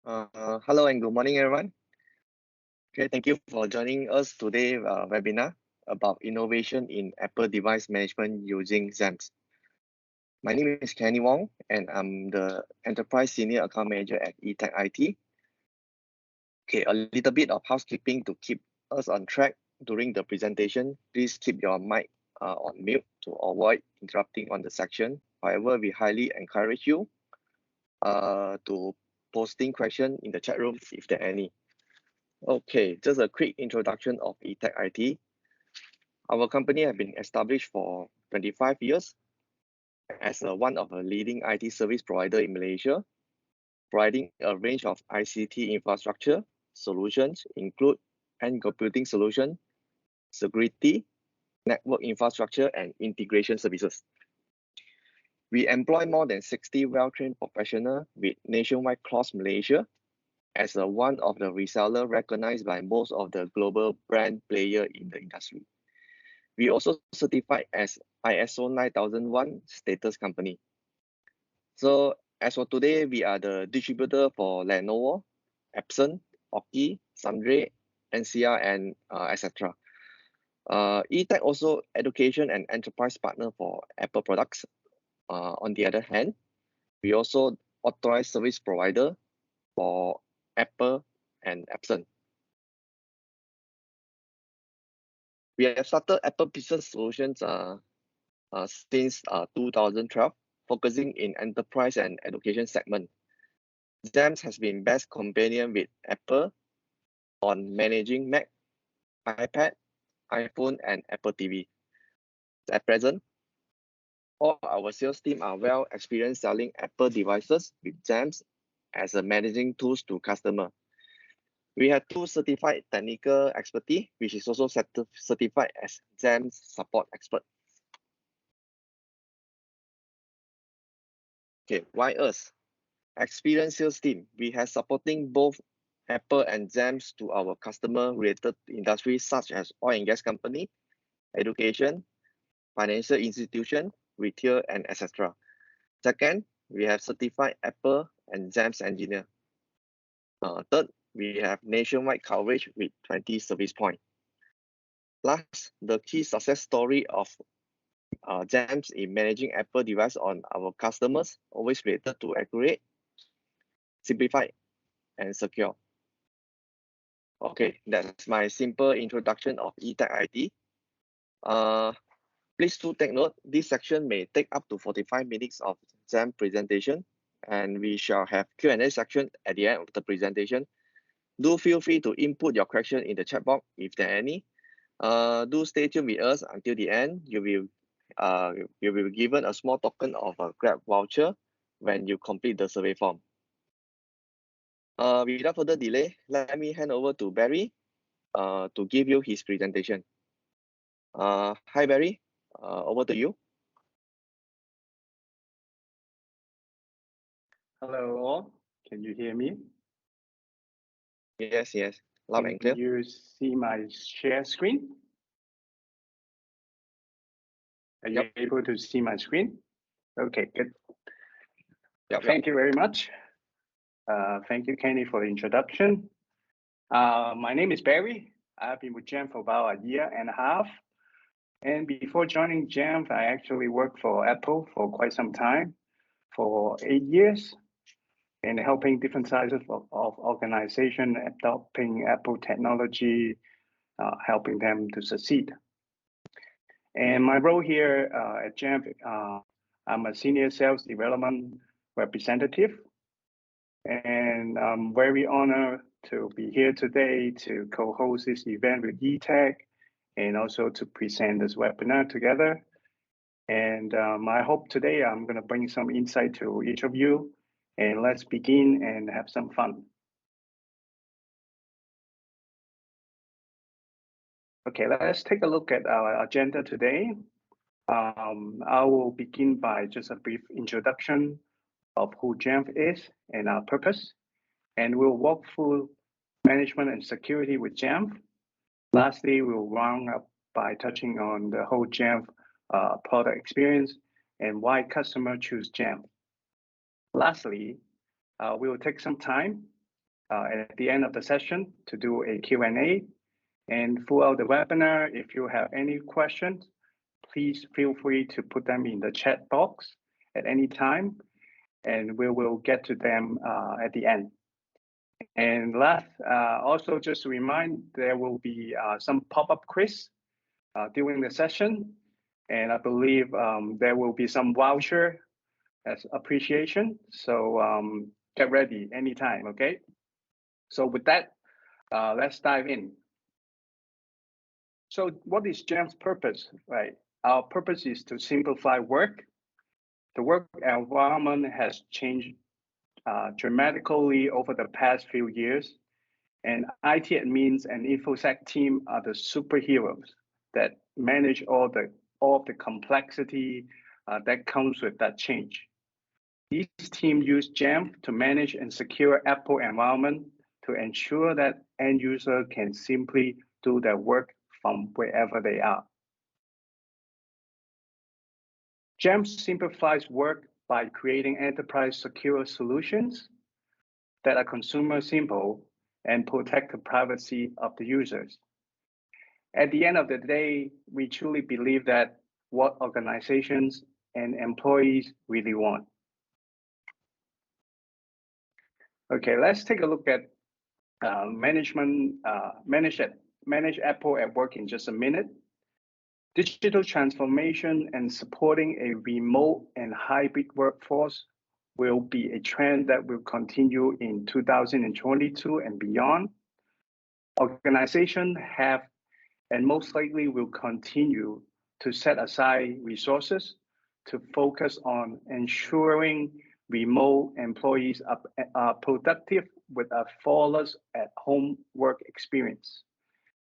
Hello and good morning, everyone. Okay, thank you for joining us today webinar about innovation in Apple device management using Jamf. My name is Kenny Wong, and I'm the Enterprise Senior Account Manager at eTech IT. Okay, a little bit of housekeeping to keep us on track during the presentation. Please keep your mic on mute to avoid interrupting on the section. However, we highly encourage you to posting question in the chat room if there are any. Okay, just a quick introduction of eTech IT. Our company has been established for 25 years as one of the leading IT service provider in Malaysia, providing a range of ICT infrastructure solutions, include end computing solution, security, network infrastructure, and integration services. We employ more than 60 well-trained professionals with nationwide across Malaysia as one of the reseller recognized by most of the global brand player in the industry. We also certified as ISO 9001 status company. So as for today, we are the distributor for Lenovo, Epson, Oki, Sundry, NCR, and etc. eTech also education and enterprise partner for Apple products. On the other hand, we also authorized service provider for Apple and Epson. We have started Apple Business Solutions since 2012, focusing in enterprise and education segment. Jamf has been best companion with Apple on managing Mac, iPad, iPhone, and Apple TV. At present, all our sales team are well experienced selling Apple devices with Jamf as a managing tools to customer. We have 2 certified technical expertise, which is also certified as Jamf support expert. Okay, why us? Experienced sales team. We have supporting both Apple and Jamf to our customer related industries such as oil and gas company, education, financial institution, retail, and etc. Second, we have certified Apple and Jamf engineer. Third, we have nationwide coverage with 20 service points. Last, the key success story of Jamf in managing Apple device on our customers always related to accurate, simplified, and secure. Okay, that's my simple introduction of eTech IT. Please do take note, this section may take up to 45 minutes of Jamf presentation, and we shall have Q&A section at the end of the presentation. Do feel free to input your question in the chat box if there are any. Do stay tuned with us until the end. You will be given a small token of a Grab voucher when you complete the survey form. Without further delay, let me hand over to Barry to give you his presentation. Hi, Barry. Over to you. Hello all, can you hear me? Yes, loud and clear. Can you see my share screen? Are you able to see my screen? Okay, good. Thank you very much. Thank you, Kenny, for the introduction. My name is Barry. I've been with Jamf for about a year and a half. And before joining Jamf, I actually worked for Apple for quite some time, for 8 years, and helping different sizes of organization adopting Apple technology, helping them to succeed. And my role here at Jamf, I'm a senior sales development representative. And I'm very honored to be here today to co-host this event with eTech and also to present this webinar together. And I hope today I'm going to bring some insight to each of you. And let's begin and have some fun. Okay, let's take a look at our agenda today. I will begin by just a brief introduction of who Jamf is and our purpose. And we'll walk through management and security with Jamf. Lastly, we'll round up by touching on the whole Jamf product experience and why customers choose Jamf. Lastly, we will take some time at the end of the session to do a Q&A. And throughout the webinar, if you have any questions, please feel free to put them in the chat box at any time, and we will get to them at the end. And last, also just to remind, there will be some pop-up quiz during the session, and I believe there will be some voucher as appreciation. So get ready anytime, okay? So with that, let's dive in. So what is Jamf's purpose, right? Our purpose is to simplify work. The work environment has changed dramatically over the past few years, and IT admins and InfoSec team are the superheroes that manage all of the complexity that comes with that change. These teams use Jamf to manage and secure Apple environment to ensure that end user can simply do their work from wherever they are. Jamf simplifies work by creating enterprise secure solutions that are consumer simple and protect the privacy of the users. At the end of the day, we truly believe that what organizations and employees really want. Okay, let's take a look at manage Apple at work in just a minute. Digital transformation and supporting a remote and hybrid workforce will be a trend that will continue in 2022 and beyond. Organizations have and most likely will continue to set aside resources to focus on ensuring remote employees are productive with a flawless at-home work experience.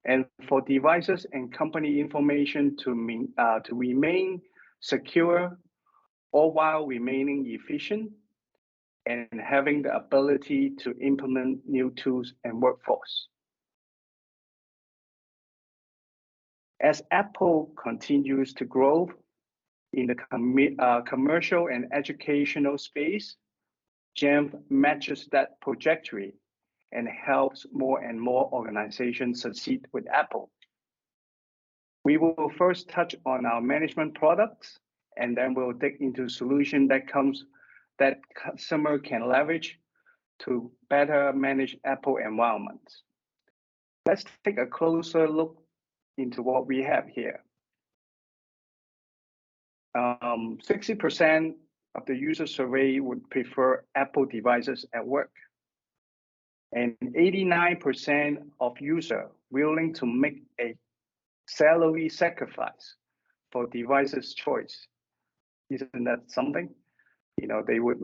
And for devices and company information to remain secure, all while remaining efficient and having the ability to implement new tools and workforce. As Apple continues to grow in the commercial and educational space, Jamf matches that trajectory and helps more and more organizations succeed with Apple. We will first touch on our management products, and then we'll dig into solution that customer can leverage to better manage Apple environments. Let's take a closer look into what we have here. 60% of the user survey would prefer Apple devices at work. And 89% of users willing to make a salary sacrifice for devices choice. Isn't that something? They would,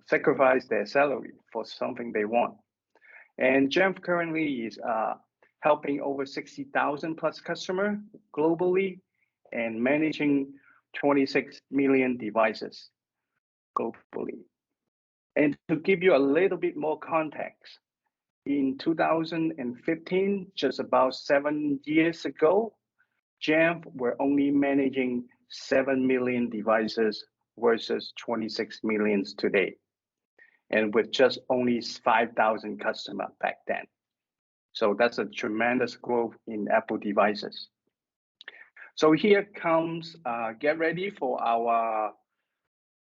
sacrifice their salary for something they want. And Jamf currently is helping over 60,000 plus customers globally and managing 26 million devices globally. And to give you a little bit more context, in 2015, just about 7 years ago, Jamf were only managing 7 million devices versus 26 million today, and with just only 5,000 customers back then. So that's a tremendous growth in Apple devices. So here comes, get ready for our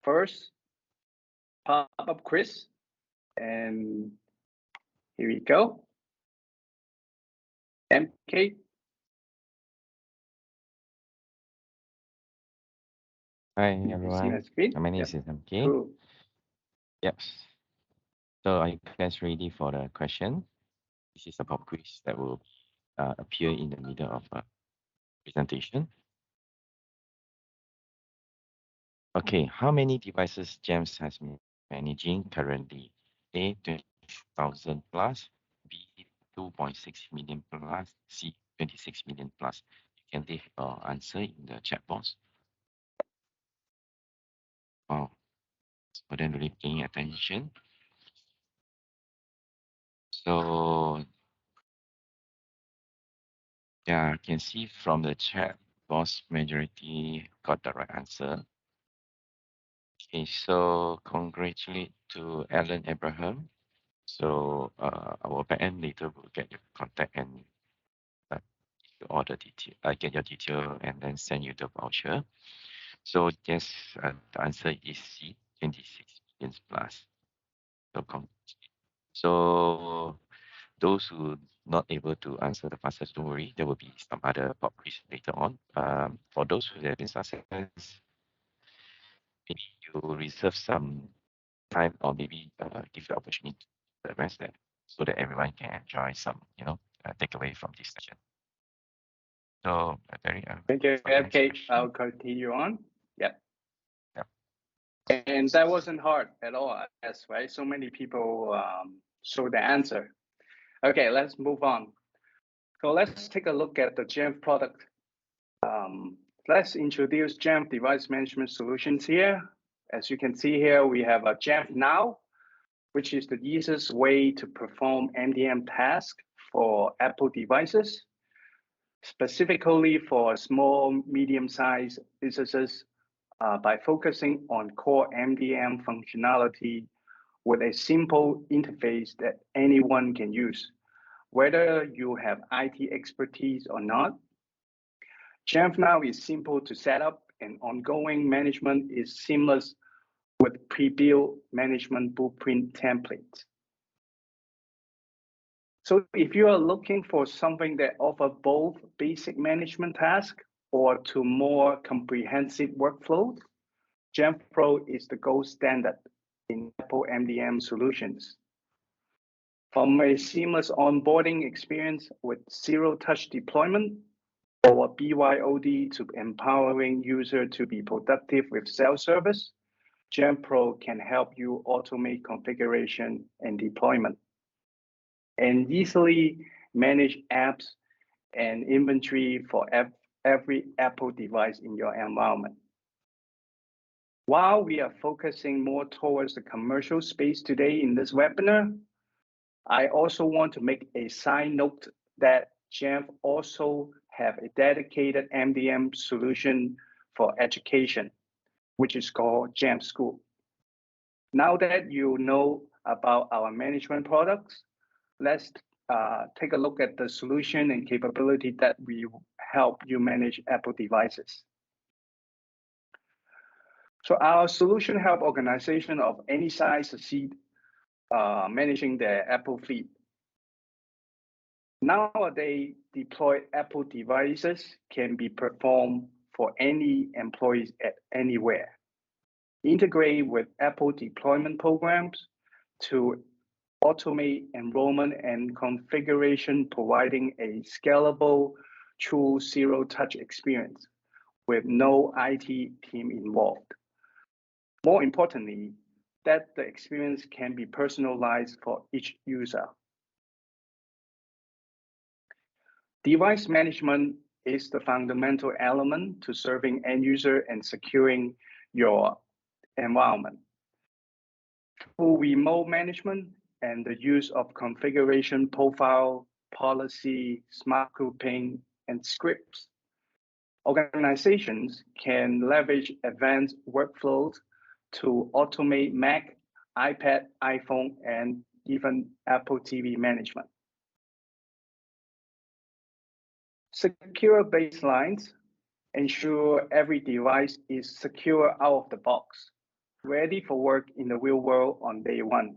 first pop-up quiz. And here we go. MK. Hi everyone, my name is MK. Cool. Yes. So are you guys ready for the question? This is a pop quiz that will appear in the middle of a presentation. Okay, how many devices Jamf has been managing currently? A, 20,000 plus, B, 2.6 million plus, C, 26 million plus. You can leave your answer in the chat box. Wow, so then really paying attention. So yeah, I can see from the chat box majority got the right answer. Okay, so congratulate to Alan Abraham. So our backend later will get your contact and all the detail. Get your detail and then send you the voucher. So yes, the answer is C, 26 million plus. So those who not able to answer the fastest, don't worry. There will be some other pop quiz later on. For those who have been success, maybe you reserve some time or maybe give the opportunity to the rest that so that everyone can enjoy some, takeaway from this session. So very thank you, FK. I'll continue on. Yeah. And that wasn't hard at all, that's right. So many people saw the answer. Okay, let's move on. So let's take a look at the Jamf product. Let's introduce Jamf device management solutions here. As you can see here, we have a Jamf Now, which is the easiest way to perform MDM tasks for Apple devices, specifically for small, medium-sized businesses by focusing on core MDM functionality with a simple interface that anyone can use, whether you have IT expertise or not. Jamf Now is simple to set up and ongoing management is seamless with pre-built management blueprint templates. So if you are looking for something that offers both basic management tasks or to more comprehensive workflows, Jamf Pro is the gold standard in Apple MDM solutions. From a seamless onboarding experience with zero-touch deployment or BYOD to empowering user to be productive with self-service, Jamf Pro can help you automate configuration and deployment and easily manage apps and inventory for every Apple device in your environment. While we are focusing more towards the commercial space today in this webinar, I also want to make a side note that Jamf also have a dedicated MDM solution for education, which is called Jamf School. Now that you know about our management products, let's take a look at the solution and capability that we help you manage Apple devices. So our solution help organization of any size succeed managing their Apple fleet. Nowadays, deployed Apple devices can be performed for any employees at anywhere. Integrate with Apple deployment programs to automate enrollment and configuration, providing a scalable, true zero-touch experience with no IT team involved. More importantly, that the experience can be personalized for each user. Device management is the fundamental element to serving end user and securing your environment. Through remote management and the use of configuration profile, policy, smart grouping, and scripts, organizations can leverage advanced workflows to automate Mac, iPad, iPhone, and even Apple TV management. Secure baselines ensure every device is secure out of the box, ready for work in the real world on day one.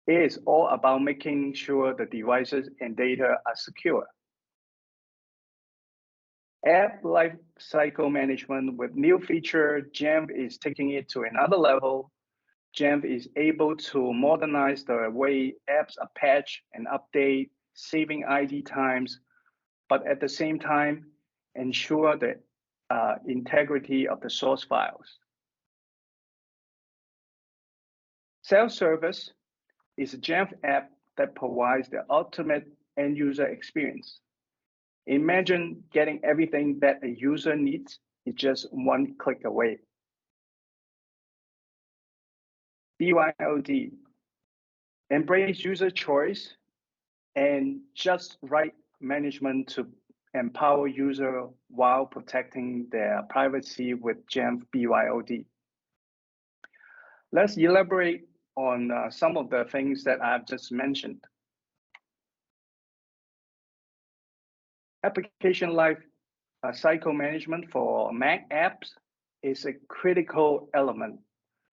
It is all about making sure the devices and data are secure. App lifecycle management with new feature, Jamf is taking it to another level. Jamf is able to modernize the way apps are patched and update, saving ID times, but at the same time, ensure the integrity of the source files. Self-service is a Jamf app that provides the ultimate end user experience. Imagine getting everything that a user needs is just one click away. BYOD, embrace user choice and just right management to empower user while protecting their privacy with Jamf BYOD. Let's elaborate on some of the things that I've just mentioned. Application life cycle management for Mac apps is a critical element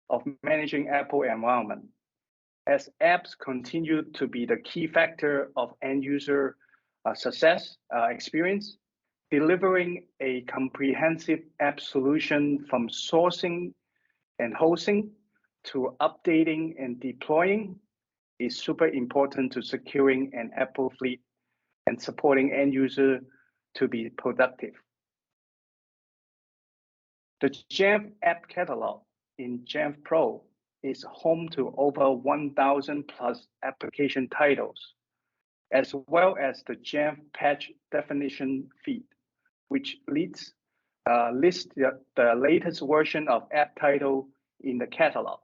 of managing Apple environment, as apps continue to be the key factor of end user success experience. Delivering a comprehensive app solution from sourcing and hosting to updating and deploying is super important to securing an Apple fleet and supporting end user to be productive. The Jamf app catalog in Jamf Pro is home to over 1,000 plus application titles, as well as the Jamf patch definition feed, which lists the latest version of app title in the catalog.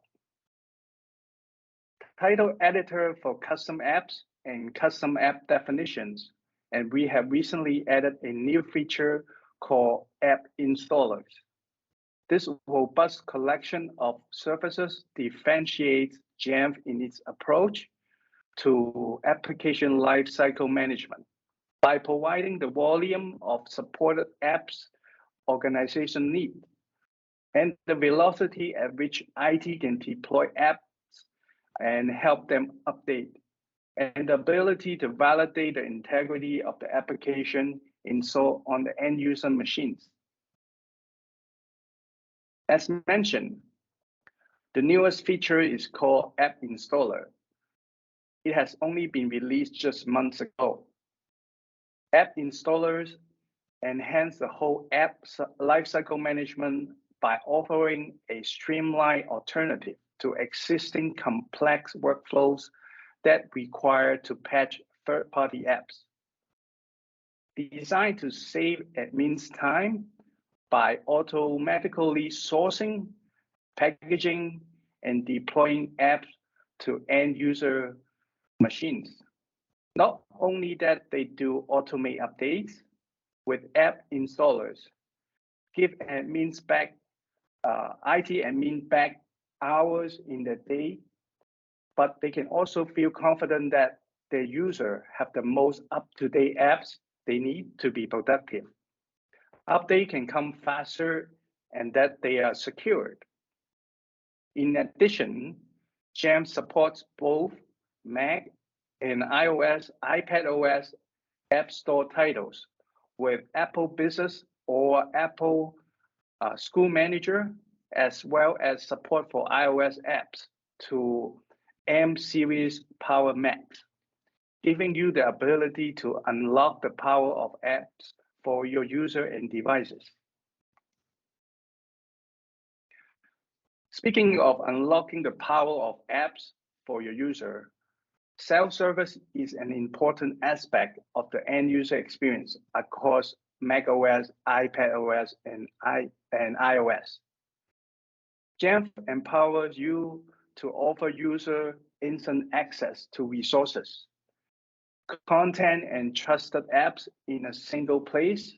Title editor for custom apps and custom app definitions, and we have recently added a new feature called App Installers. This robust collection of services differentiates Jamf in its approach to application lifecycle management by providing the volume of supported apps organization need and the velocity at which IT can deploy apps and help them update, and the ability to validate the integrity of the application installed on the end user machines. As mentioned, the newest feature is called App Installer. It has only been released just months ago. App Installers enhance the whole app lifecycle management by offering a streamlined alternative to existing complex workflows that require to patch third-party apps. Designed to save admin's time by automatically sourcing, packaging, and deploying apps to end user machines. Not only that, they do automate updates with app installers, give admins back, IT admin back hours in the day, but they can also feel confident that their user have the most up-to-date apps they need to be productive. Update can come faster and that they are secured. In addition, Jamf supports both Mac and iOS, iPadOS App Store titles with Apple Business or Apple School Manager, as well as support for iOS apps to M series Power Macs, giving you the ability to unlock the power of apps for your user and devices. Speaking of unlocking the power of apps for your user, self-service is an important aspect of the end user experience across macOS, iPadOS, and iOS. Jamf empowers you to offer user instant access to resources, content, and trusted apps in a single place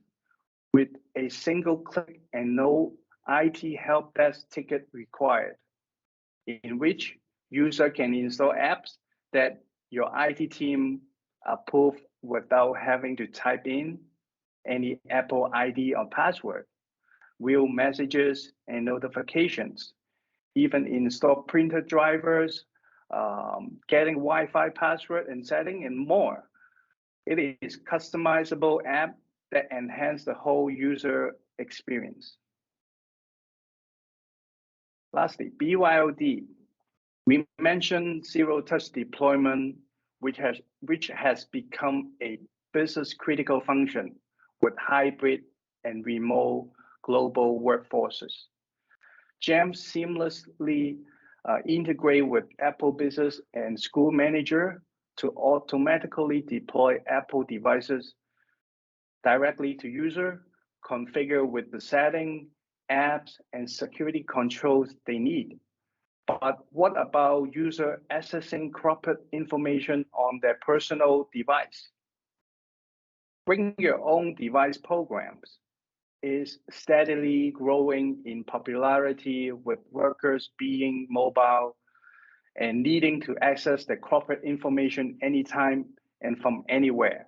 with a single click and no IT help desk ticket required, in which user can install apps that your IT team approve without having to type in any Apple ID or password, real messages and notifications, even install printer drivers, getting Wi-Fi password and setting, and more. It is customizable app that enhance the whole user experience. Lastly, BYOD. We mentioned zero-touch deployment, which has become a business-critical function with hybrid and remote global workforces. Jamf seamlessly integrate with Apple Business and School Manager to automatically deploy Apple devices directly to user, configure with the setting, apps, and security controls they need. But what about user accessing corporate information on their personal device? Bring your own device programs is steadily growing in popularity with workers being mobile and needing to access the corporate information anytime and from anywhere.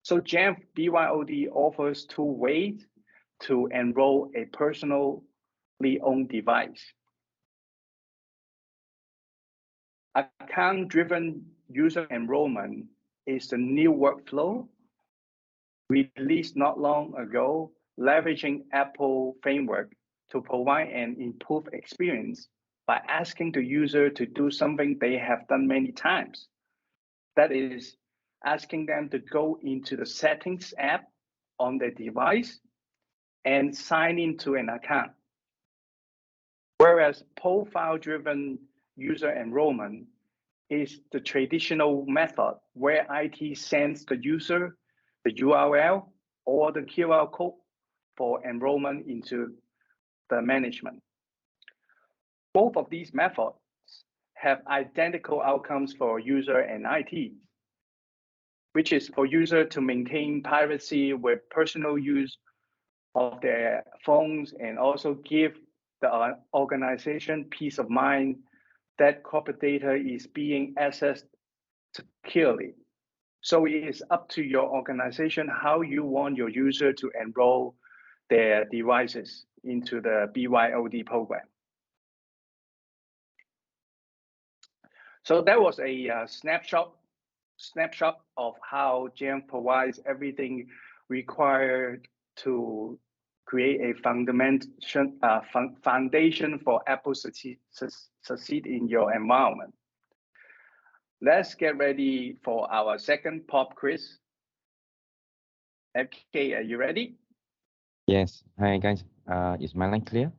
So Jamf BYOD offers two ways to enroll a personally owned device. Account-driven user enrollment is the new workflow released not long ago, leveraging Apple framework to provide an improved experience by asking the user to do something they have done many times. That is, asking them to go into the Settings app on their device and sign into an account. Whereas profile-driven user enrollment is the traditional method where IT sends the user the URL or the QR code for enrollment into the management. Both of these methods have identical outcomes for user and IT, which is for user to maintain privacy with personal use of their phones and also give the organization peace of mind that corporate data is being accessed securely. So it is up to your organization how you want your user to enroll their devices into the BYOD program. So that was a snapshot of how Jamf provides everything required to create a foundation for Apple succeed in your environment. Let's get ready for our second pop quiz. Okay, are you ready? Yes. Hi, guys. Is my line clear?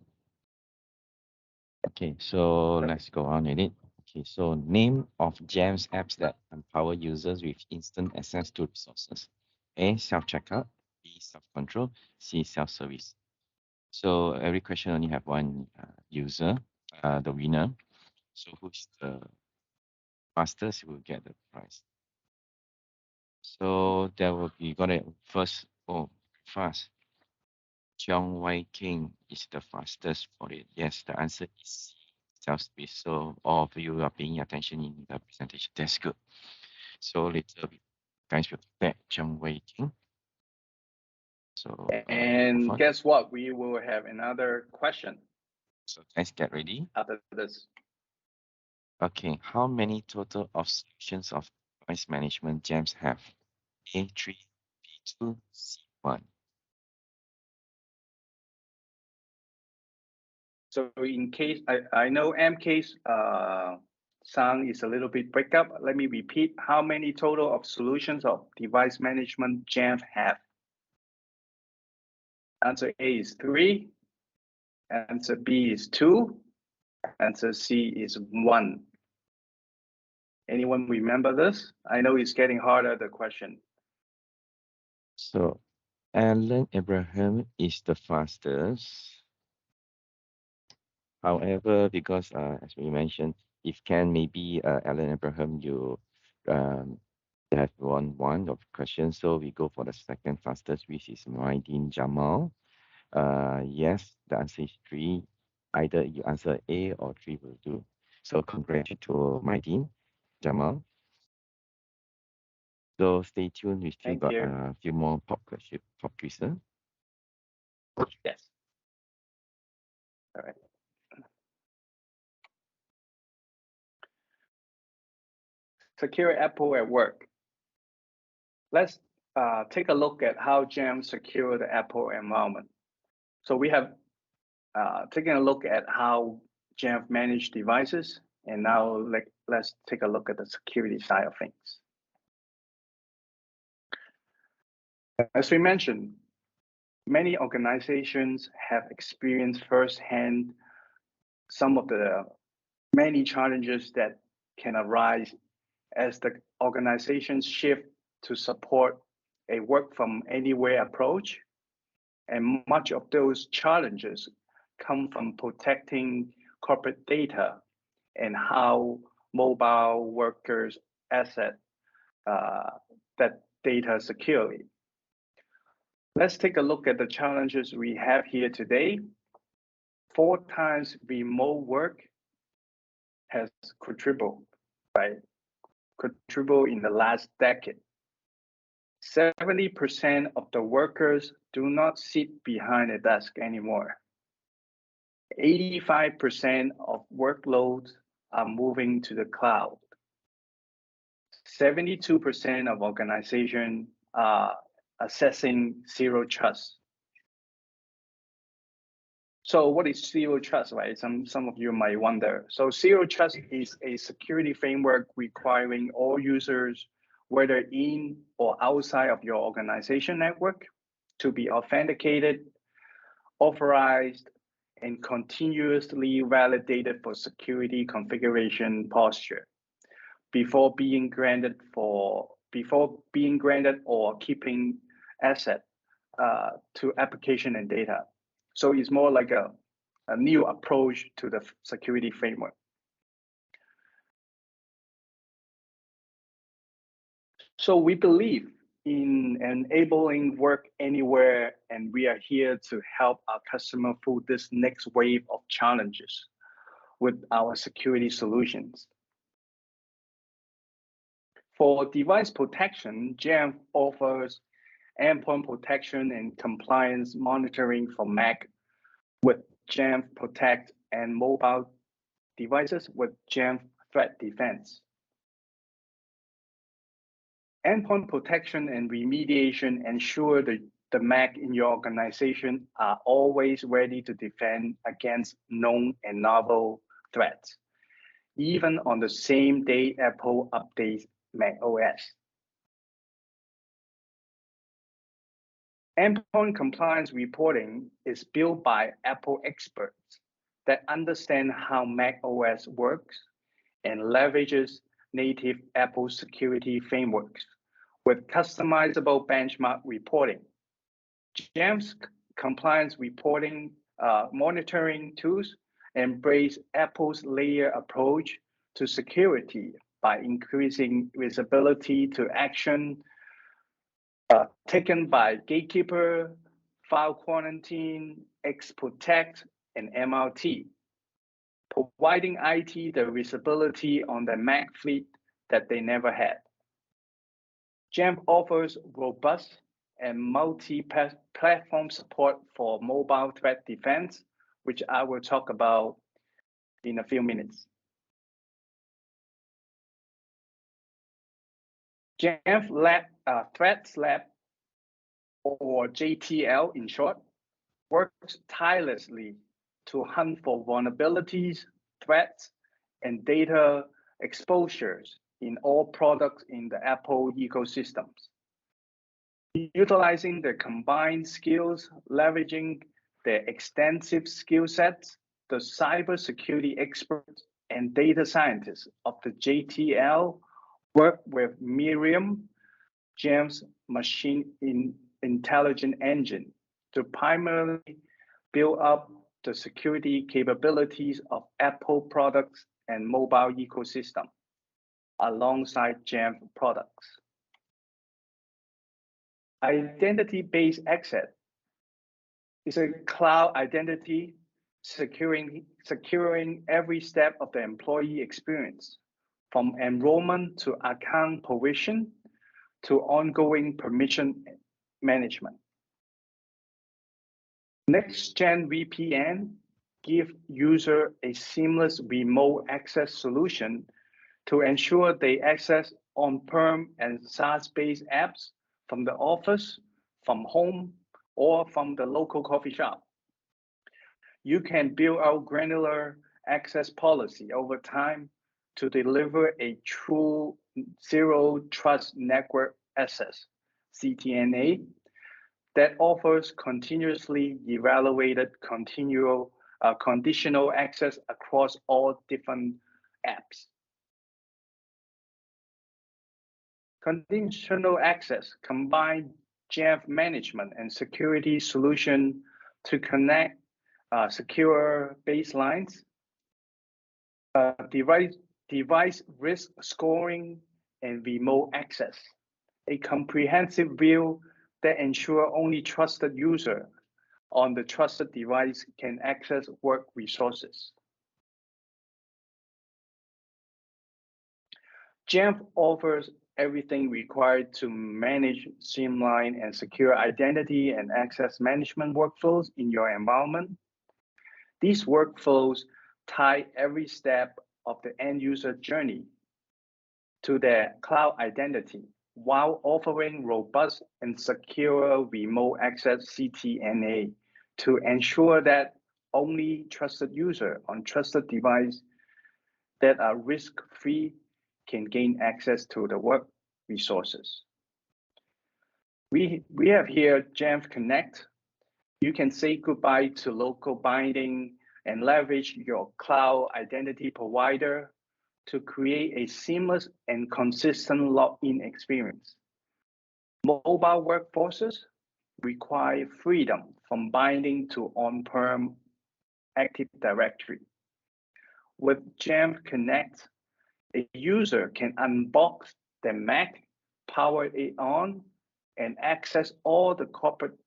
Okay, so let's go on with it. Okay, so name of Jamf's apps that empower users with instant access to resources. A, self-checkout. B, self-control. C, self-service. So every question only have one user, the winner. So who's the fastest will get the prize. So there will be, got it first, fast. Cheong Wai King is the fastest for it. Yes, the answer is C, self-service. So all of you are paying attention in the presentation. That's good. So later, guys will back Cheong Wai King. So and guess what? We will have another question. So guys, get ready. After this. Okay, how many total of solutions of device management Jamf have? A3, B2, C1. So in case, I know MK's sound is a little bit break up. Let me repeat, how many total of solutions of device management Jamf have? Answer A is 3. Answer B is 2. Answer C is 1. Anyone remember this? I know it's getting harder, the question. So Alan Abraham is the fastest. However, because as we mentioned, if can, maybe Alan Abraham, you have one of questions. So we go for the second fastest, which is Maidin Jamal. Yes, the answer is 3. Either you answer A or 3 will do. So congratulations to Maidin Jamal. So stay tuned. We still got a few more pop quizzes. Yes. All right. Secure Apple at work. Let's take a look at how Jamf secure the Apple environment. So we have taken a look at how Jamf manage devices, and now let's take a look at the security side of things. As we mentioned, many organizations have experienced firsthand some of the many challenges that can arise as the organizations shift to support a work from anywhere approach. And much of those challenges come from protecting corporate data and how mobile workers access that data securely. Let's take a look at the challenges we have here today. 4 times remote work has quadrupled, right? Quadrupled in the last decade. 70% of the workers do not sit behind a desk anymore. 85% of workloads are moving to the cloud. 72% of organizations are assessing zero trust. So what is zero trust, right? Some of you might wonder. So zero trust is a security framework requiring all users, whether in or outside of your organization network, to be authenticated, authorized, and continuously validated for security configuration posture before being granted or keeping asset to application and data. So it's more like a new approach to the security framework. So we believe in enabling work anywhere, and we are here to help our customer through this next wave of challenges with our security solutions. For device protection, Jamf offers endpoint protection and compliance monitoring for Mac with Jamf Protect and mobile devices with Jamf Threat Defense. Endpoint protection and remediation ensure that the Mac in your organization are always ready to defend against known and novel threats, even on the same day Apple updates Mac OS. Endpoint compliance reporting is built by Apple experts that understand how Mac OS works and leverages native Apple security frameworks with customizable benchmark reporting. Jamf's compliance reporting monitoring tools embrace Apple's layer approach to security by increasing visibility to action taken by Gatekeeper, File Quarantine, Xprotect, and MRT, providing IT the visibility on the Mac fleet that they never had. Jamf offers robust and multi-platform support for mobile threat defense, which I will talk about in a few minutes. Jamf Threats Lab, or JTL in short, works tirelessly to hunt for vulnerabilities, threats, and data exposures in all products in the Apple ecosystems. Utilizing the combined skills, leveraging the extensive skill sets, the cybersecurity experts and data scientists of the JTL work with Miriam, Jamf's machine intelligence engine, to primarily build up the security capabilities of Apple products and mobile ecosystem alongside Jamf products. Identity-based access is a cloud identity securing every step of the employee experience, from enrollment to account provision to ongoing permission management. Next-gen VPN give user a seamless remote access solution to ensure they access on-prem and SaaS-based apps from the office, from home, or from the local coffee shop. You can build out granular access policy over time to deliver a true zero trust network access, CTNA, that offers continuously evaluated conditional access across all different apps. Conditional access combine Jamf management and security solution to connect secure baselines, device risk scoring, and remote access. A comprehensive view that ensure only trusted user on the trusted device can access work resources. Jamf offers everything required to manage, streamline, and secure identity and access management workflows in your environment. These workflows tie every step of the end user journey to their cloud identity while offering robust and secure remote access CTNA to ensure that only trusted user on trusted device that are risk-free can gain access to the work resources. We have here Jamf Connect. You can say goodbye to local binding and leverage your cloud identity provider to create a seamless and consistent login experience. Mobile workforces require freedom from binding to on-prem Active Directory. With Jamf Connect, a user can unbox their Mac, power it on, and access all the corporate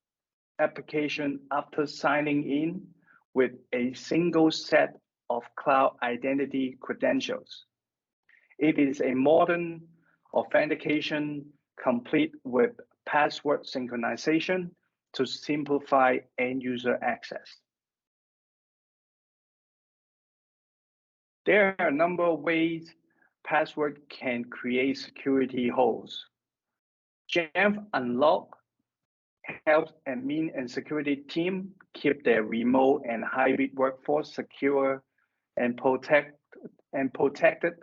application after signing in with a single set of cloud identity credentials. It is a modern authentication complete with password synchronization to simplify end user access. There are a number of ways password can create security holes. Jamf Unlock helps admin and security team keep their remote and hybrid workforce secure and protected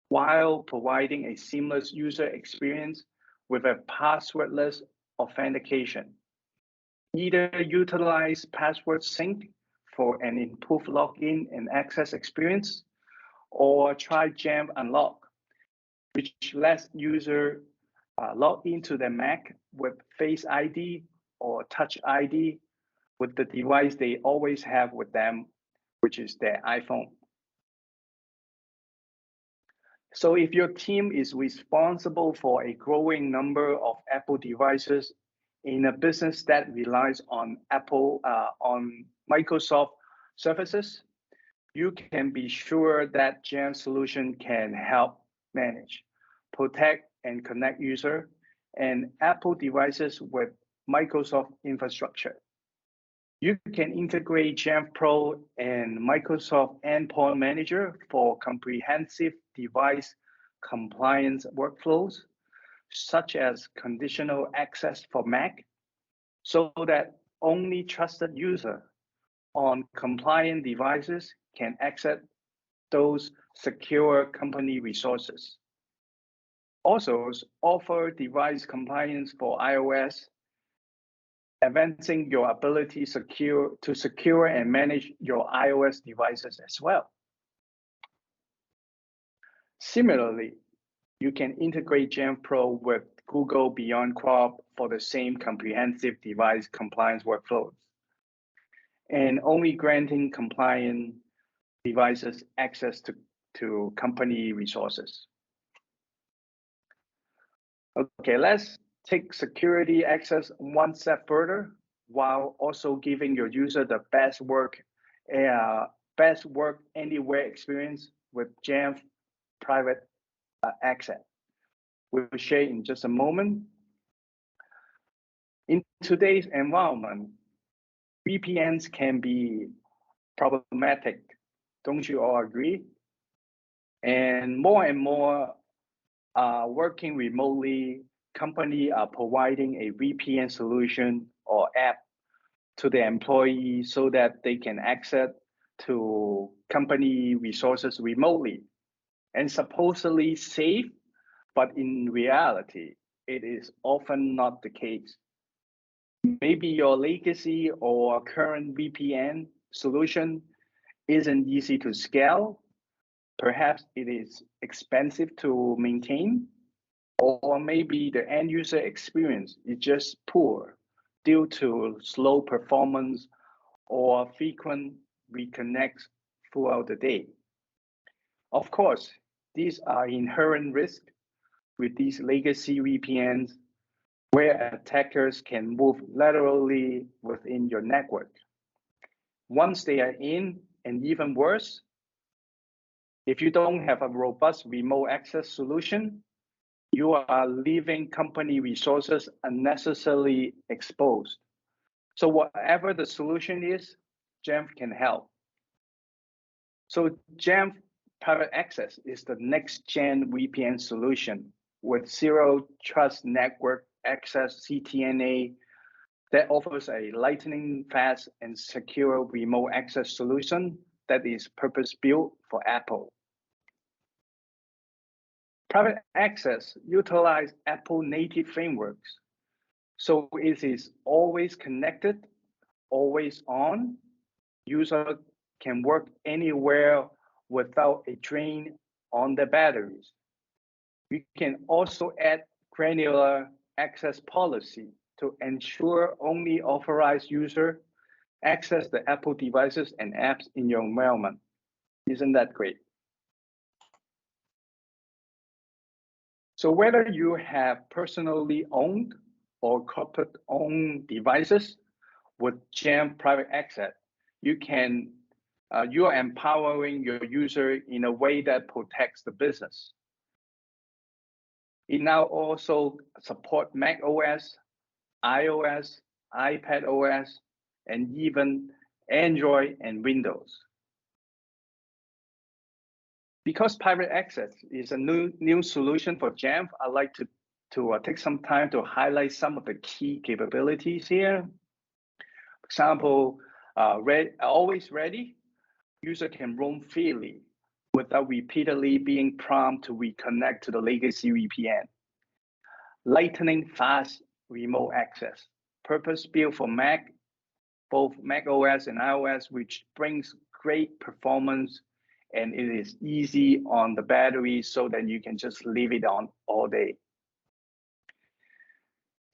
while providing a seamless user experience with a passwordless authentication. Either utilize password sync for an improved login and access experience, or try Jamf Unlock, which lets user log into their Mac with Face ID or Touch ID with the device they always have with them, which is their iPhone. So if your team is responsible for a growing number of Apple devices in a business that relies on on Microsoft services, you can be sure that Jamf solution can help manage, protect, and connect user and Apple devices with Microsoft infrastructure. You can integrate Jamf Pro and Microsoft Endpoint Manager for comprehensive device compliance workflows, such as conditional access for Mac, so that only trusted user on compliant devices can access those secure company resources. Also, offer device compliance for iOS, advancing your ability to secure and manage your iOS devices as well. Similarly, you can integrate Jamf Pro with Google Beyond Corp for the same comprehensive device compliance workflows, and only granting compliant devices access to company resources. Okay, let's take security access one step further while also giving your user the best work anywhere experience with Jamf private access. We'll share in just a moment. In today's environment, VPNs can be problematic. Don't you all agree? And more working remotely, companies are providing a VPN solution or app to their employees so that they can access to company resources remotely and supposedly safe, but in reality, it is often not the case. Maybe your legacy or current VPN solution isn't easy to scale. Perhaps it is expensive to maintain, or maybe the end user experience is just poor due to slow performance or frequent reconnects throughout the day. Of course, these are inherent risks with these legacy VPNs where attackers can move laterally within your network. Once they are in, and even worse, If you don't have a robust remote access solution, you are leaving company resources unnecessarily exposed. So whatever the solution is, Jamf can help. So Jamf Private Access is the next-gen VPN solution with Zero Trust Network Access CTNA that offers a lightning fast and secure remote access solution that is purpose-built for Apple. Private Access utilizes Apple native frameworks, so it is always connected, always on. User can work anywhere without a drain on the batteries. We can also add granular access policy to ensure only authorized users access the Apple devices and apps in your environment. Isn't that great? So whether you have personally owned or corporate owned devices with Jamf Private Access, you are empowering your user in a way that protects the business. It now also supports Mac OS, iOS, iPad OS, and even Android and Windows. Because Private Access is a new solution for Jamf, I'd like to take some time to highlight some of the key capabilities here. For example, always ready, user can roam freely without repeatedly being prompted to reconnect to the legacy VPN. Lightning fast remote access, purpose-built for Mac, both Mac OS and iOS, which brings great performance, and it is easy on the battery so that you can just leave it on all day.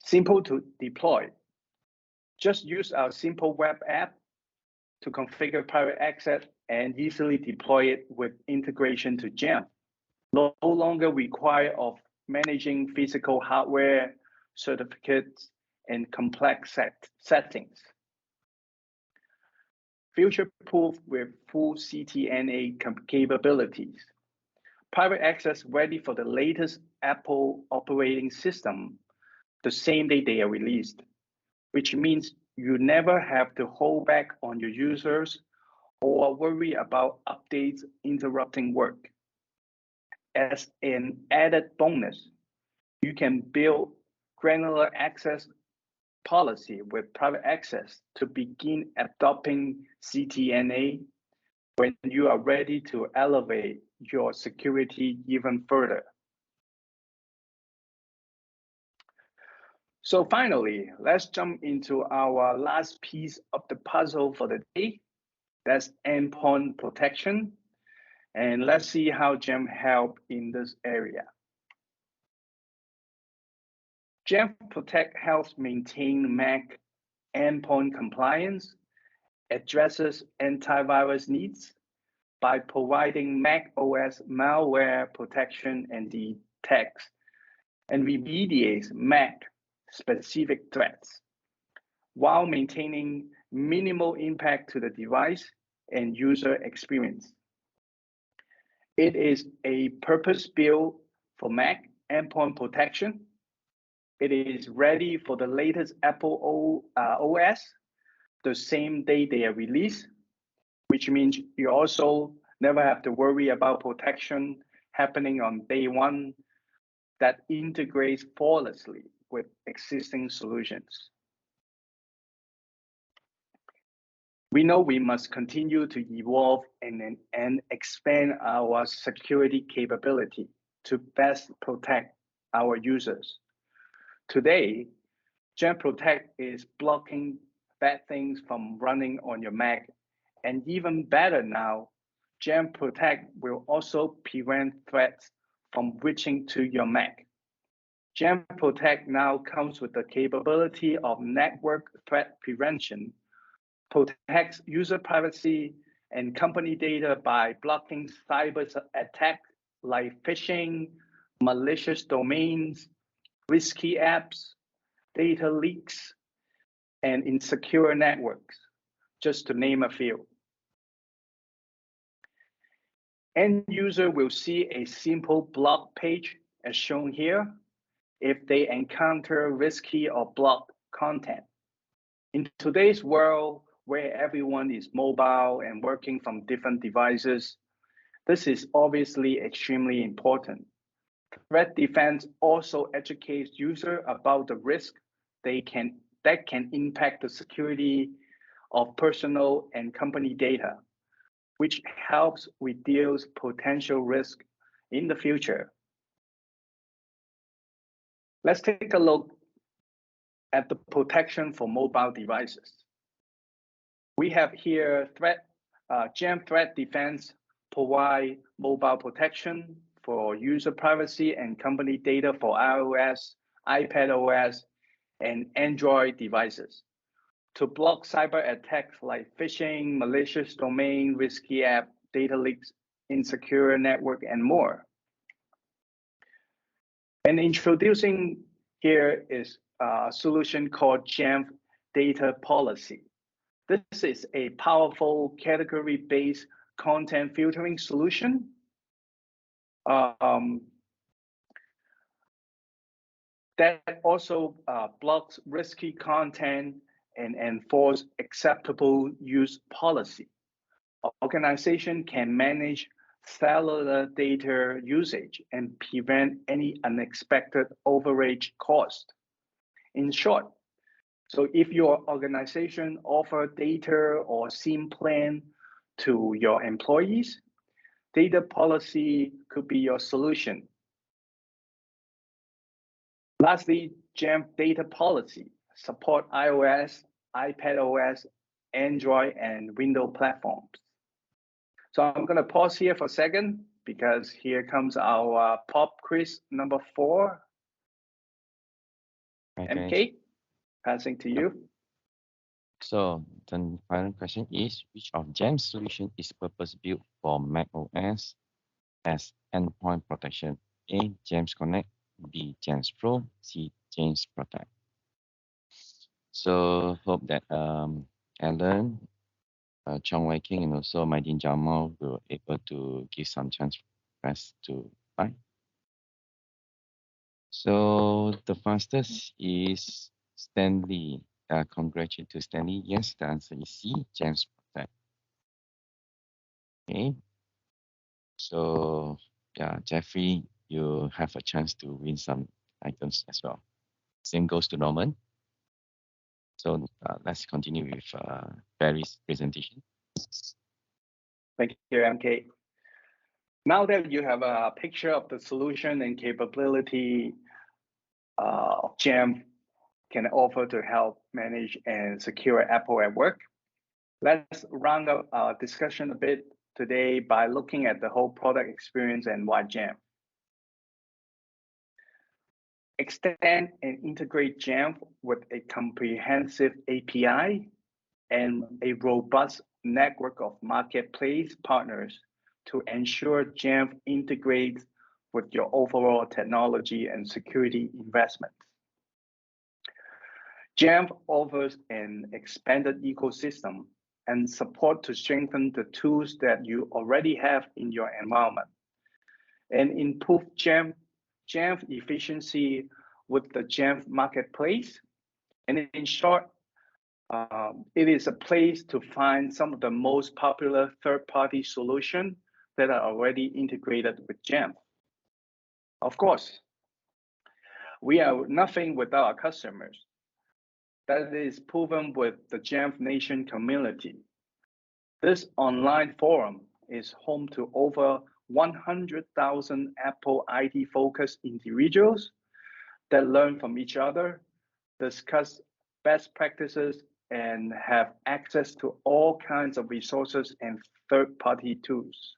Simple to deploy. Just use our simple web app to configure Private Access and easily deploy it with integration to Jamf. No longer require of managing physical hardware, certificates, and complex settings. Future-proof with full CTNA capabilities. Private Access ready for the latest Apple operating system the same day they are released, which means you never have to hold back on your users or worry about updates interrupting work. As an added bonus, you can build granular access policy with Private Access to begin adopting CTNA when you are ready to elevate your security even further. So finally, let's jump into our last piece of the puzzle for the day. That's endpoint protection. And let's see how Jamf help in this area. Jamf Protect helps maintain Mac endpoint compliance, addresses antivirus needs by providing Mac OS malware protection and detects and remediates Mac-specific threats while maintaining minimal impact to the device and user experience. It is a purpose-built for Mac endpoint protection. It is ready for the latest Apple OS the same day they are released, which means you also never have to worry about protection happening on day one that integrates flawlessly with existing solutions. We know we must continue to evolve and expand our security capability to best protect our users. Today, Jamf Protect is blocking bad things from running on your Mac. And even better now, Jamf Protect will also prevent threats from reaching to your Mac. Jamf Protect now comes with the capability of network threat prevention, protects user privacy and company data by blocking cyber attacks like phishing, malicious domains, risky apps, data leaks, and insecure networks, just to name a few. End user will see a simple blog page as shown here if they encounter risky or blocked content. In today's world, where everyone is mobile and working from different devices, this is obviously extremely important. Threat defense also educates users about the risk that can impact the security of personal and company data, which helps reduce potential risk in the future. Let's take a look at the protection for mobile devices. We have here Jamf Threat Defense provide mobile protection for user privacy and company data for iOS, iPadOS, and Android devices to block cyber attacks like phishing, malicious domain, risky app, data leaks, insecure network, and more. And introducing here is a solution called Jamf Data Policy. This is a powerful category-based content filtering solution. That also blocks risky content and enforce acceptable use policy. Organization can manage cellular data usage and prevent any unexpected overage cost. In short, so if your organization offer data or SIM plan to your employees, data policy could be your solution. Lastly, Jamf Data Policy support iOS, iPadOS, Android, and Windows platforms. So I'm going to pause here for a second because here comes our pop quiz number 4. Okay. MK, passing to you. So the final question is, which of Jamf's solution is purpose-built for Mac OS as endpoint protection? A. Jamf Connect, B. Jamf Pro, C. Jamf Protect. So hope that Alan, Chong Wai King, and also Maidin Jamal will able to give some chance for us to buy. So the fastest is Stanley. Congratulations to Stanley. Yes, the answer is C. Jamf Protect. Okay. So yeah, Jeffrey, you have a chance to win some items as well. Same goes to Norman. So let's continue with Barry's presentation. Thank you, MK. Now that you have a picture of the solution and capability Jamf can offer to help manage and secure Apple at work, let's round up our discussion a bit today by looking at the whole product experience and why Jamf. Extend and integrate Jamf with a comprehensive API and a robust network of marketplace partners to ensure Jamf integrates with your overall technology and security investments. Jamf offers an expanded ecosystem and support to strengthen the tools that you already have in your environment and improve Jamf efficiency with the Jamf marketplace. And in short, it is a place to find some of the most popular third-party solutions that are already integrated with Jamf. Of course, we are nothing without our customers. That is proven with the Jamf Nation community. This online forum is home to over 100,000 Apple ID-focused individuals that learn from each other, discuss best practices, and have access to all kinds of resources and third-party tools.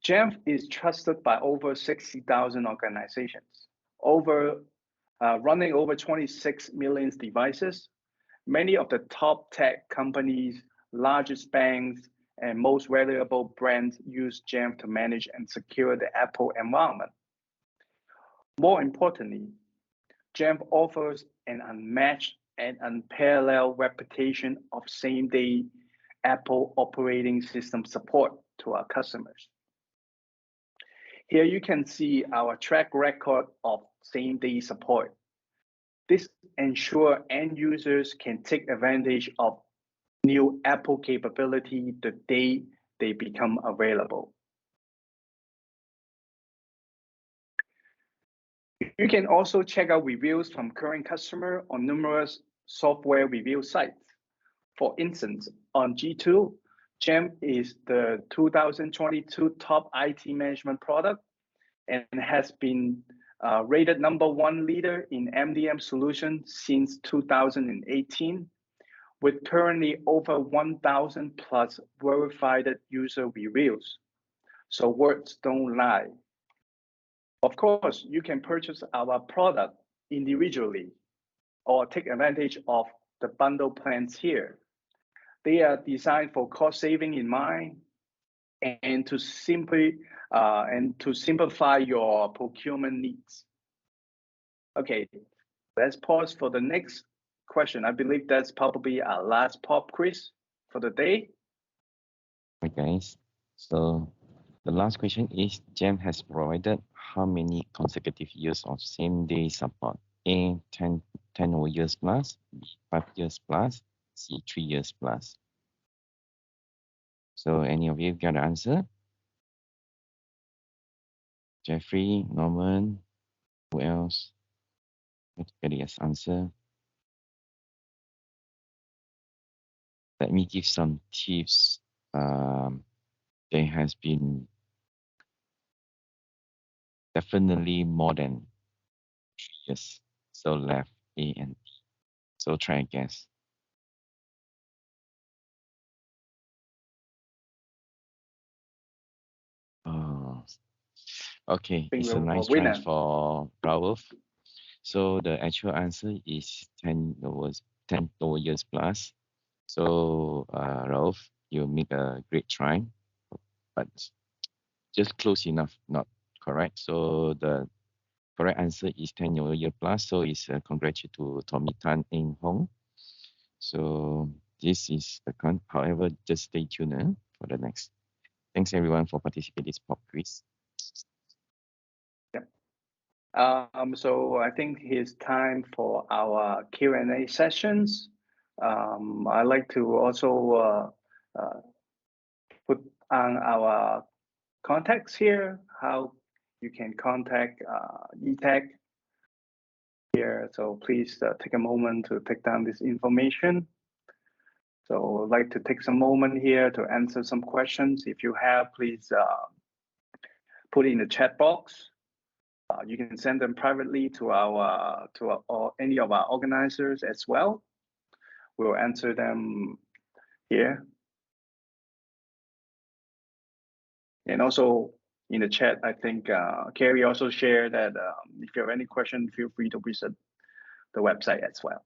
Jamf is trusted by over 60,000 organizations, running over 26 million devices. Many of the top tech companies, largest banks, and most valuable brands use Jamf to manage and secure the Apple environment. More importantly, Jamf offers an unmatched and unparalleled reputation of same-day Apple operating system support to our customers. Here you can see our track record of same-day support. This ensures end users can take advantage of new Apple capability the day they become available. You can also check out reviews from current customers on numerous software review sites. For instance, on G2, Jamf is the 2022 top IT management product and has been rated #1 leader in MDM solution since 2018, with currently over 1,000 plus verified user reviews. So words don't lie. Of course, you can purchase our product individually or take advantage of the bundle plans here. They are designed for cost saving in mind and to simplify your procurement needs. Okay, let's pause for the next question. I believe that's probably our last pop quiz for the day. Okay, guys. So the last question is, Jamf has provided how many consecutive years of same-day support? A, 10 years plus, B, 5 years plus, C, 3 years plus. So any of you got an answer? Jeffrey, Norman, who else? Let's get his answer. Let me give some tips. There has been definitely more than 3 years. So left A and B. So try and guess. Oh, okay. It's a nice try for Raul. So the actual answer is 10 years plus. So Raul, you make a great try, but just close enough, not correct. So the correct answer is 10 years plus. So it's congratulations to Tommy Tan Eng Hong. So this is the count. However, just stay tuned for the next. Thanks everyone for participating in this pop quiz. Yep. So I think it's time for our Q&A sessions. I'd like to also put on our contacts here, how you can contact eTech here. So please take a moment to take down this information. So I'd like to take some moment here to answer some questions. If you have, please put it in the chat box. You can send them privately to or any of our organizers as well. We'll answer them here. And also in the chat, I think Carrie also shared that if you have any question, feel free to visit the website as well.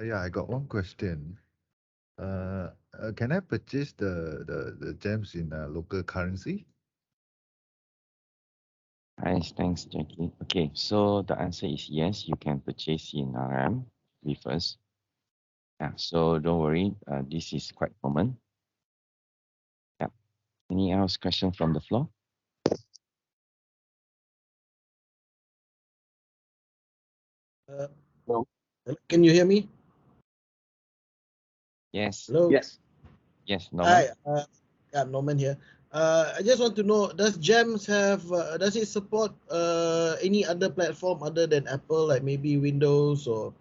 Yeah, I got one question. Can I purchase the gems in local currency? Nice, thanks, Jackie. Okay, so the answer is yes, you can purchase in RM with us. Yeah, so don't worry, this is quite common. Yeah. Any else question from the floor? Hello. Can you hear me? Yes. Hello. Yes. Yes, Norman. Hi. Yeah, Norman here. I just want to know, does Jamf have? Does it support any other platform other than Apple, like maybe Windows or?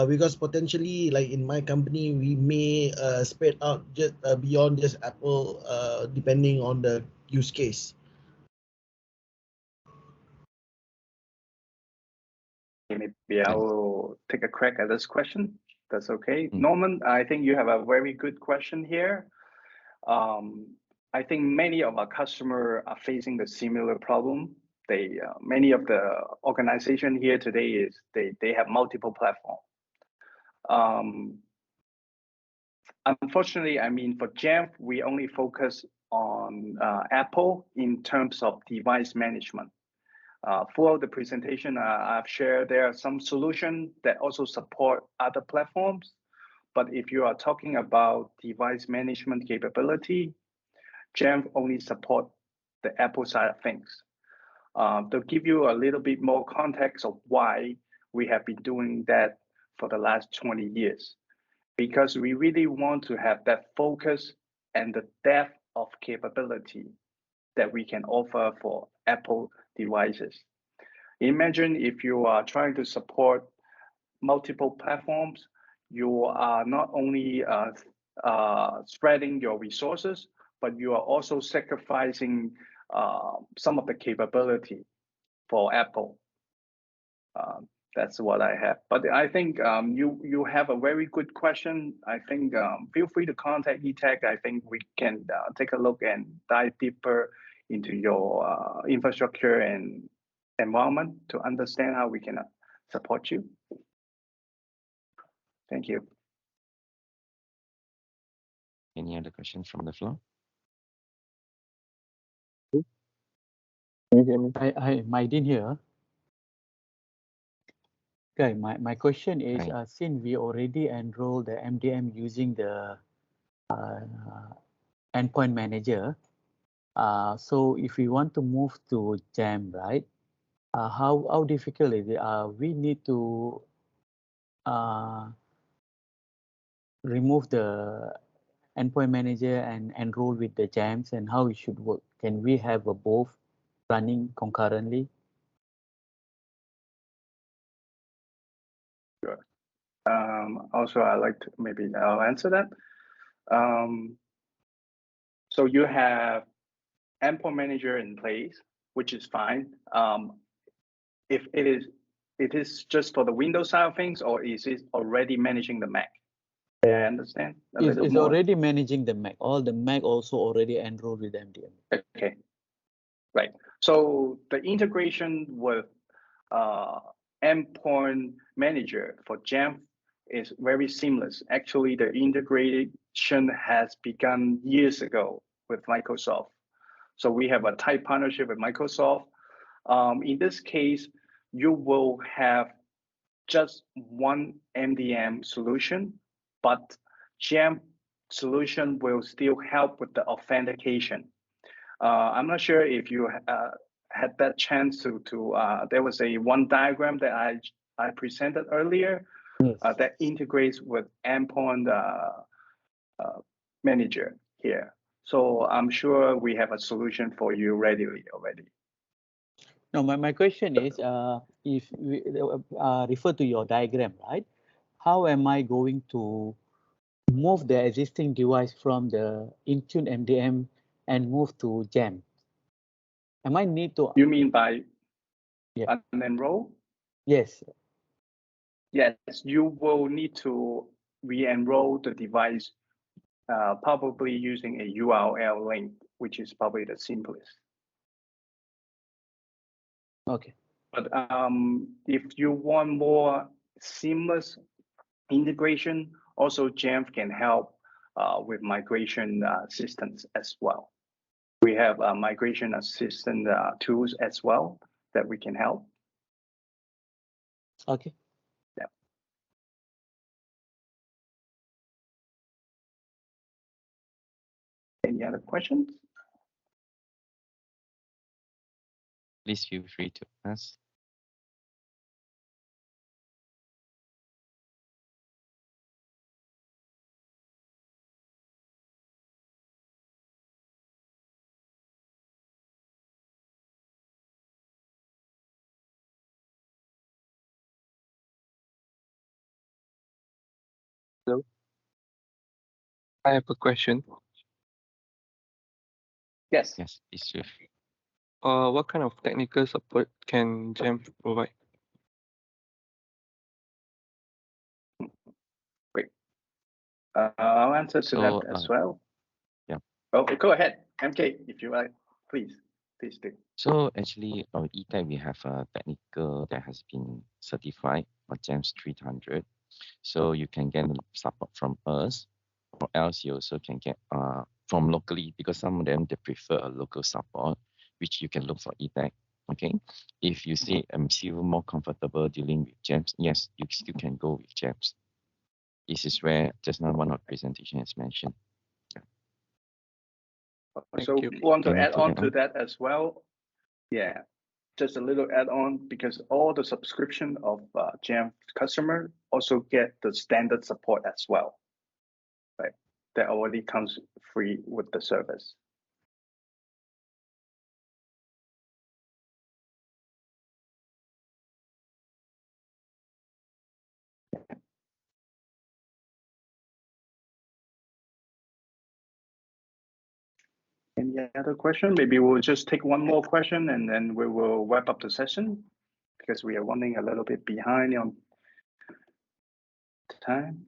Because potentially, like in my company, we may spread out just beyond just Apple, depending on the use case. Maybe I will take a crack at this question. That's okay. Norman, I think you have a very good question here. I think many of our customers are facing the similar problem. Many of the organization here today is they have multiple platforms. Unfortunately, I mean, for Jamf, we only focus on Apple in terms of device management. throughout the presentation, I've shared there are some solutions that also support other platforms. But if you are talking about device management capability, Jamf only support the Apple side of things. To give you a little bit more context of why we have been doing that for the last 20 years, because we really want to have that focus and the depth of capability that we can offer for Apple devices. Imagine if you are trying to support multiple platforms, you are not only spreading your resources, but you are also sacrificing some of the capability for Apple. That's what I have. But I think you have a very good question. I think feel free to contact eTech. I think we can take a look and dive deeper into your infrastructure and environment to understand how we can support you. Thank you. Any other questions from the floor? Can you hear me? Hi, Maidin here. Okay, my question is, Hi. since we already enrolled the MDM using the endpoint manager, so if we want to move to Jamf, right? How difficult is it? We need to remove the endpoint manager and enroll with the Jamf, and how it should work. Can we have both running concurrently? Sure. Also, I'd like to maybe I'll answer that. So you have endpoint manager in place, which is fine. If it is just for the Windows side of things, or is it already managing the Mac? I understand a little It's more. already managing the Mac. All the Mac also already enrolled with MDM. Okay, right. So the integration with endpoint manager for Jamf is very seamless. Actually, the integration has begun years ago with Microsoft. So we have a tight partnership with Microsoft. In this case, you will have just one MDM solution, but Jamf solution will still help with the authentication. I'm not sure if you had that chance to there was one diagram that I presented earlier. Yes. That integrates with endpoint manager here. So I'm sure we have a solution for you readily already. No, my question is, if we refer to your diagram, right? How am I going to move the existing device from the Intune MDM and move to Jamf? Am I need to? You mean by Yeah. unenroll? Yes. Yes, you will need to re-enroll the device, probably using a URL link, which is probably the simplest. Okay. But if you want more seamless integration, also Jamf can help with migration assistance as well. We have migration assistant tools as well that we can help. Okay. Yeah. Any other questions? Please feel free to ask. Hello. I have a question. Yes. Yes, please feel free. What kind of technical support can Jamf provide? Great. I'll answer to So, that as well. yeah. Oh, go ahead, MK, if you like, please do. So actually, our eTech, we have a technical that has been certified for Jamf 300. So you can get support from us, or else you also can get from locally, because some of them, they prefer a local support, which you can look for eTech. Okay, if you say I'm still more comfortable dealing with Jamf, yes, you still can go with Jamf. This is where just now one of the presentation has mentioned. So you. want to Any add on add to on? that as well. Yeah, just a little add on because all the subscription of Jamf customer also get the standard support as well, right? That already comes free with the service. Any other question? Maybe we'll just take one more question and then we will wrap up the session because we are running a little bit behind on time.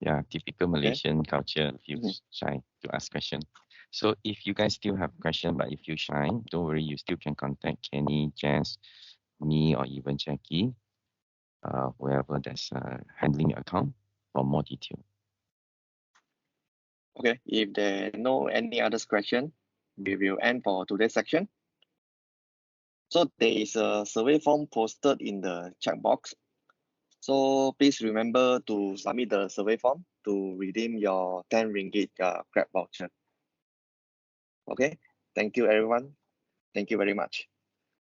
Yeah, typical Malaysian culture, feel shy to ask question. So if you guys still have question, but if you shy, don't worry, you still can contact Kenny, Jess, me, or even Jackie, whoever that's handling your account for more detail. Okay, if there are no any other question, we will end for today's section. So there is a survey form posted in the chat box. So please remember to submit the survey form to redeem your 10 ringgit Grab voucher. Okay, thank you everyone. Thank you very much.